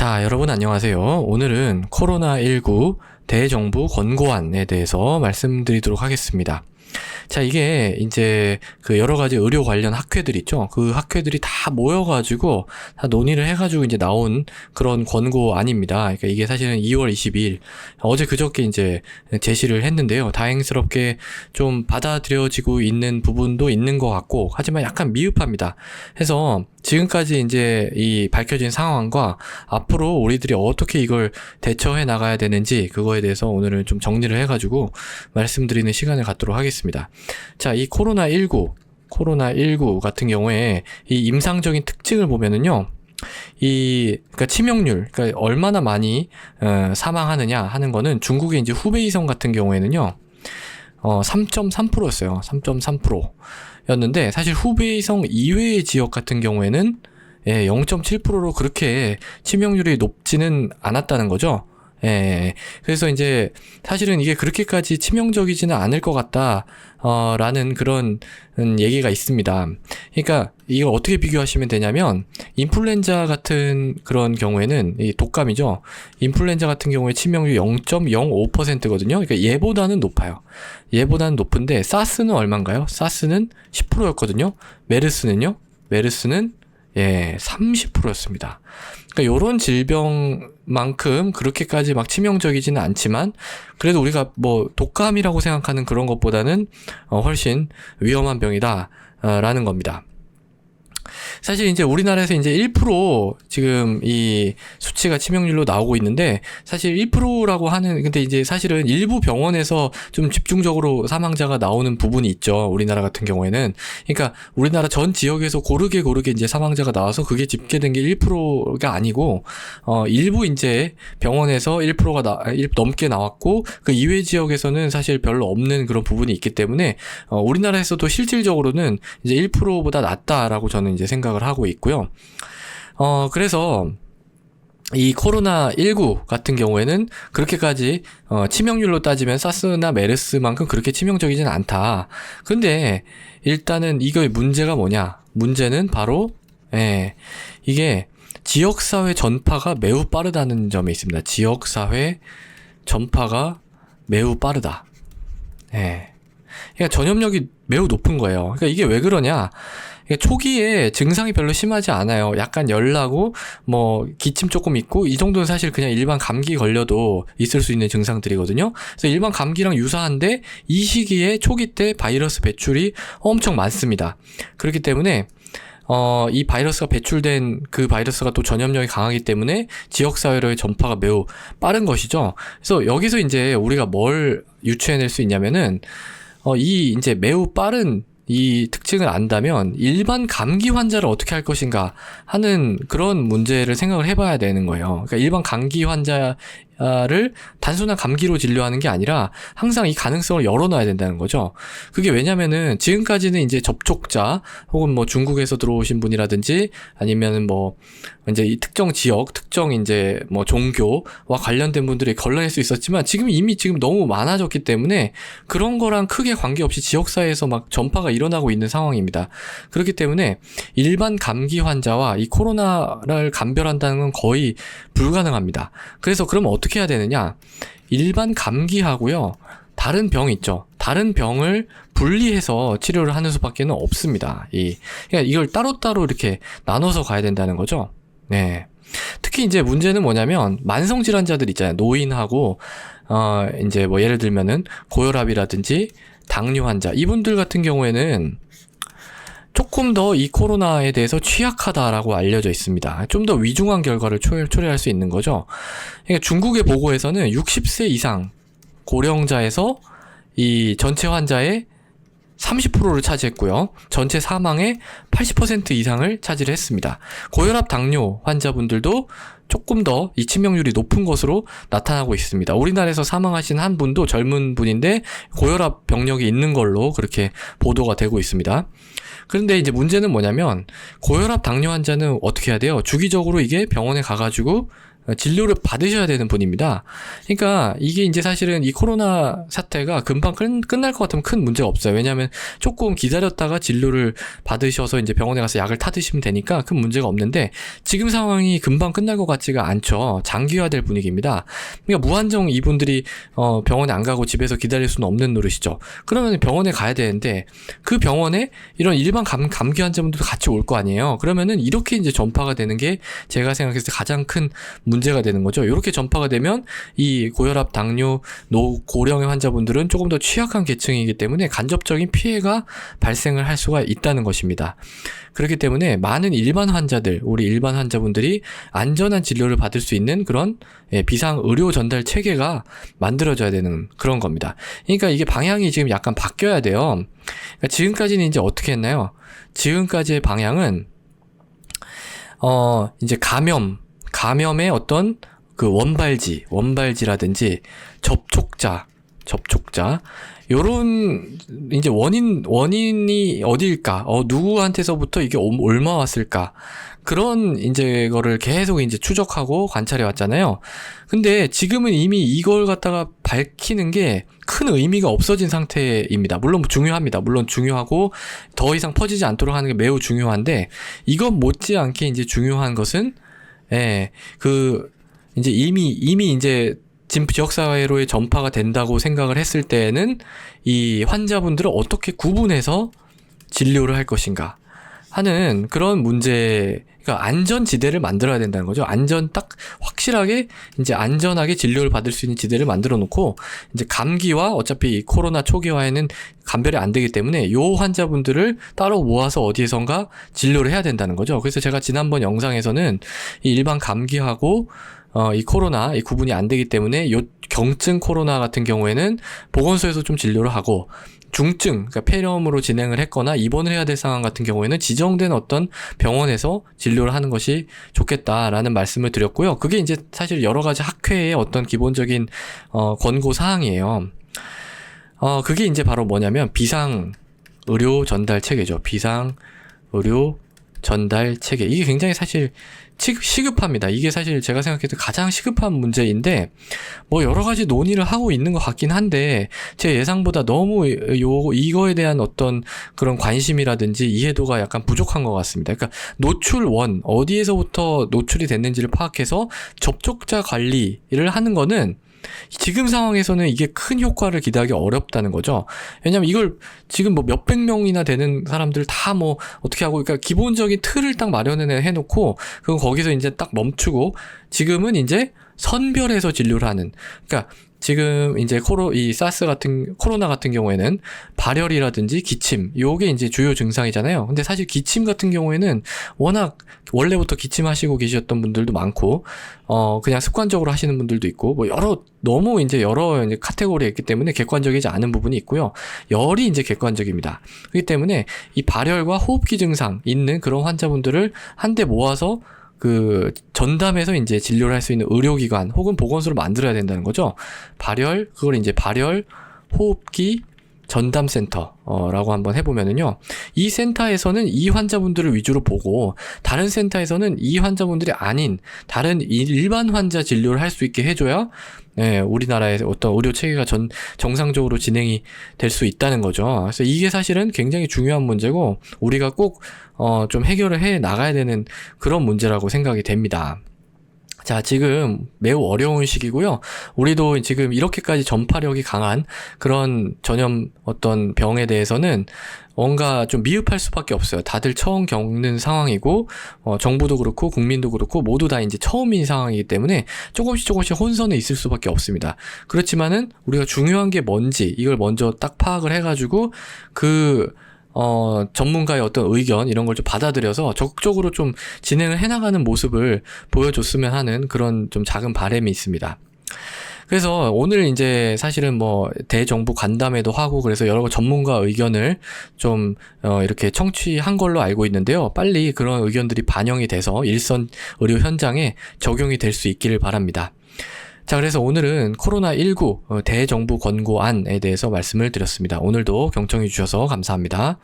자, 여러분 안녕하세요. 오늘은 코로나19 대정부 권고안에 대해서 말씀드리도록 하겠습니다. 자, 이게 이제 그 여러 가지 의료 관련 학회들 있죠. 그 학회들이 다 모여가지고 다 논의를 해가지고 이제 나온 그런 권고안입니다. 그러니까 이게 사실은 2월 22일 어제 그저께 이제 제시를 했는데요. 다행스럽게 좀 받아들여지고 있는 부분도 있는 것 같고, 하지만 약간 미흡합니다. 해서 지금까지 이제 이 밝혀진 상황과 앞으로 우리들이 어떻게 이걸 대처해 나가야 되는지, 그거에 대해서 오늘은 좀 정리를 해가지고 말씀드리는 시간을 갖도록 하겠습니다. 자, 이 코로나19 같은 경우에 이 임상적인 특징을 보면은요, 그러니까 치명률, 그러니까 얼마나 많이 사망하느냐 하는 거는 중국의 이제 후베이성 같은 경우에는요, 3.3%였어요. 3.3% 였는데, 사실 후베이성 이외의 지역 같은 경우에는 0.7%로 그렇게 치명률이 높지는 않았다는 거죠. 그래서 이제 사실은 이게 그렇게까지 치명적이지는 않을 것 같다 라는 그런 얘기가 있습니다. 그러니까 이걸 어떻게 비교하시면 되냐면, 인플루엔자 같은 그런 경우에는 이 독감이죠. 인플루엔자 같은 경우에 치명률이 0.05%거든요. 그러니까 얘보다는 높아요. 얘보다는 높은데, 사스는 얼마인가요? 사스는 10%였거든요. 메르스는 30%였습니다. 그러니까 요런 질병만큼 그렇게까지 막 치명적이지는 않지만, 그래도 우리가 뭐 독감이라고 생각하는 그런 것보다는 훨씬 위험한 병이다 라는 겁니다. 사실 이제 우리나라에서 이제 1% 지금 이 수치가 치명률로 나오고 있는데, 사실 1%라고 하는, 근데 이제 사실은 일부 병원에서 좀 집중적으로 사망자가 나오는 부분이 있죠. 우리나라 같은 경우에는. 그러니까 우리나라 전 지역에서 고르게 이제 사망자가 나와서 그게 집계된 게 1%가 아니고, 일부 이제 병원에서 1%가 넘게 나왔고, 그 이외 지역에서는 사실 별로 없는 그런 부분이 있기 때문에, 우리나라에서도 실질적으로는 이제 1%보다 낫다라고 저는 이제 생각을 하고 있고요. 그래서 이 코로나19 같은 경우에는 그렇게까지 치명률로 따지면 사스나 메르스만큼 그렇게 치명적이진 않다. 근데 일단은 이거의 문제가 뭐냐? 문제는 바로 이게 지역사회 전파가 매우 빠르다는 점에 있습니다. 지역사회 전파가 매우 빠르다. 그러니까 전염력이 매우 높은 거예요. 그러니까 이게 왜 그러냐? 초기에 증상이 별로 심하지 않아요. 약간 열나고 뭐 기침 조금 있고, 이 정도는 사실 그냥 일반 감기 걸려도 있을 수 있는 증상들이거든요. 그래서 일반 감기랑 유사한데, 이 시기에 초기 때 바이러스 배출이 엄청 많습니다. 그렇기 때문에 이 바이러스가 배출된 그 바이러스가 또 전염력이 강하기 때문에 지역사회로의 전파가 매우 빠른 것이죠. 그래서 여기서 이제 우리가 뭘 유추해낼 수 있냐면은, 이 이제 매우 빠른 이 특징을 안다면 일반 감기 환자를 어떻게 할 것인가 하는 그런 문제를 생각을 해봐야 되는 거예요. 그러니까 일반 감기 환자를 단순한 감기로 진료하는 게 아니라 항상 이 가능성을 열어놔야 된다는 거죠. 그게 왜냐면은 지금까지는 이제 접촉자 혹은 뭐 중국에서 들어오신 분이라든지 아니면은 뭐 이제 이 특정 지역, 특정 이제 뭐 종교와 관련된 분들이 걸러낼 수 있었지만, 이미 너무 많아졌기 때문에 그런 거랑 크게 관계없이 지역사회에서 막 전파가 일어나고 있는 상황입니다. 그렇기 때문에 일반 감기 환자와 이 코로나를 감별한다는 건 거의 불가능합니다. 그래서 그럼 어떻게 해야 되느냐? 일반 감기하고요, 다른 병 있죠. 다른 병을 분리해서 치료를 하는 수밖에 없습니다. 그러니까 이걸 따로따로 이렇게 나눠서 가야 된다는 거죠. 특히 이제 문제는 뭐냐면, 만성질환자들 있잖아요. 노인하고, 이제 뭐 예를 들면은 고혈압이라든지 당뇨 환자, 이분들 같은 경우에는 조금 더 이 코로나에 대해서 취약하다라고 알려져 있습니다. 좀 더 위중한 결과를 초래할 수 있는 거죠. 그러니까 중국의 보고에서는 60세 이상 고령자에서 이 전체 환자의 30%를 차지했고요. 전체 사망의 80% 이상을 차지를 했습니다. 고혈압 당뇨 환자분들도 조금 더 이 치명률이 높은 것으로 나타나고 있습니다. 우리나라에서 사망하신 한 분도 젊은 분인데 고혈압 병력이 있는 걸로 그렇게 보도가 되고 있습니다. 그런데 이제 문제는 뭐냐면, 고혈압 당뇨 환자는 어떻게 해야 돼요? 주기적으로 이게 병원에 가가지고 진료를 받으셔야 되는 분입니다. 그러니까 이게 이제 사실은 이 코로나 사태가 금방 끝날 것 같으면 큰 문제가 없어요. 왜냐하면 조금 기다렸다가 진료를 받으셔서 이제 병원에 가서 약을 타드시면 되니까 큰 문제가 없는데 지금 상황이 금방 끝날 것 같지가 않죠. 장기화될 분위기입니다. 그러니까 무한정 이분들이 병원에 안 가고 집에서 기다릴 수는 없는 노릇이죠. 그러면 병원에 가야 되는데 그 병원에 이런 일반 감기 환자분들도 같이 올 거 아니에요. 그러면은 이렇게 이제 전파가 되는 게 제가 생각했을 때 가장 큰 문제가 되는 거죠. 이렇게 전파가 되면 이 고혈압, 당뇨, 고령의 환자분들은 조금 더 취약한 계층이기 때문에 간접적인 피해가 발생을 할 수가 있다는 것입니다. 그렇기 때문에 많은 일반 환자들, 우리 일반 환자분들이 안전한 진료를 받을 수 있는 그런 비상 의료 전달 체계가 만들어져야 되는 그런 겁니다. 그러니까 이게 방향이 지금 약간 바뀌어야 돼요. 그러니까 지금까지는 이제 어떻게 했나요? 지금까지의 방향은 이제 감염의 어떤 그 원발지라든지 접촉자 요런 이제 원인이 어디일까? 누구한테서부터 이게 얼마 왔을까? 그런 이제 거를 계속 이제 추적하고 관찰해 왔잖아요. 근데 지금은 이미 이걸 갖다가 밝히는 게 큰 의미가 없어진 상태입니다. 물론 중요합니다. 물론 중요하고 더 이상 퍼지지 않도록 하는 게 매우 중요한데 이것 못지않게 이제 중요한 것은 이제 이미 이제 지역사회로의 전파가 된다고 생각을 했을 때에는 이 환자분들을 어떻게 구분해서 진료를 할 것인가 하는 그런 문제, 그러니까 안전지대를 만들어야 된다는 거죠. 딱 확실하게 이제 안전하게 진료를 받을 수 있는 지대를 만들어 놓고 이제 감기와 어차피 이 코로나 초기화에는 감별이 안 되기 때문에 요 환자분들을 따로 모아서 어디에선가 진료를 해야 된다는 거죠. 그래서 제가 지난번 영상에서는 이 일반 감기하고 이 코로나, 이 구분이 안 되기 때문에 요 경증 코로나 같은 경우에는 보건소에서 좀 진료를 하고 중증, 그러니까 폐렴으로 진행을 했거나 입원을 해야 될 상황 같은 경우에는 지정된 어떤 병원에서 진료를 하는 것이 좋겠다라는 말씀을 드렸고요. 그게 이제 사실 여러 가지 학회의 어떤 기본적인 권고 사항이에요. 그게 이제 바로 뭐냐면 비상 의료 전달 체계죠. 비상 의료 전달 체계. 이게 굉장히 사실 시급합니다. 이게 사실 제가 생각해도 가장 시급한 문제인데 뭐 여러 가지 논의를 하고 있는 것 같긴 한데 제 예상보다 너무 이거에 대한 어떤 그런 관심이라든지 이해도가 약간 부족한 것 같습니다. 그러니까 노출원 어디에서부터 노출이 됐는지를 파악해서 접촉자 관리를 하는 거는 지금 상황에서는 이게 큰 효과를 기대하기 어렵다는 거죠. 왜냐면 이걸 지금 뭐 몇백 명이나 되는 사람들 다 뭐 어떻게 하고, 그러니까 기본적인 틀을 딱 마련해 놓고, 그건 거기서 이제 딱 멈추고, 지금은 이제 선별해서 진료를 하는, 그러니까 지금 이제 코로나 같은 경우에는 발열이라든지 기침, 요게 이제 주요 증상이잖아요. 근데 사실 기침 같은 경우에는 워낙 원래부터 기침하시고 계셨던 분들도 많고, 그냥 습관적으로 하시는 분들도 있고, 뭐 너무 이제 여러 이제 카테고리가 있기 때문에 객관적이지 않은 부분이 있고요. 열이 이제 객관적입니다. 그렇기 때문에 이 발열과 호흡기 증상 있는 그런 환자분들을 한데 모아서 전담해서 이제 진료를 할 수 있는 의료기관 혹은 보건소를 만들어야 된다는 거죠. 그걸 이제 발열, 호흡기, 전담센터라고 한번 해보면은요. 이 센터에서는 이 환자분들을 위주로 보고 다른 센터에서는 이 환자분들이 아닌 다른 일반 환자 진료를 할 수 있게 해줘야 우리나라의 어떤 의료 체계가 정상적으로 진행이 될 수 있다는 거죠. 그래서 이게 사실은 굉장히 중요한 문제고 우리가 꼭 좀 해결을 해 나가야 되는 그런 문제라고 생각이 됩니다. 자, 지금 매우 어려운 시기고요. 우리도 지금 이렇게까지 전파력이 강한 그런 전염 어떤 병에 대해서는 뭔가 좀 미흡할 수밖에 없어요. 다들 처음 겪는 상황이고, 정부도 그렇고, 국민도 그렇고, 모두 다 이제 처음인 상황이기 때문에 조금씩 혼선은 있을 수밖에 없습니다. 그렇지만은 우리가 중요한 게 뭔지, 이걸 먼저 딱 파악을 해가지고, 전문가의 어떤 의견 이런 걸 좀 받아들여서 적극적으로 좀 진행을 해나가는 모습을 보여줬으면 하는 그런 좀 작은 바람이 있습니다. 그래서 오늘 이제 사실은 뭐 대정부 간담회도 하고 그래서 여러 전문가 의견을 좀 이렇게 청취한 걸로 알고 있는데요. 빨리 그런 의견들이 반영이 돼서 일선 의료 현장에 적용이 될 수 있기를 바랍니다. 자, 그래서 오늘은 코로나19 대정부 권고안에 대해서 말씀을 드렸습니다. 오늘도 경청해 주셔서 감사합니다.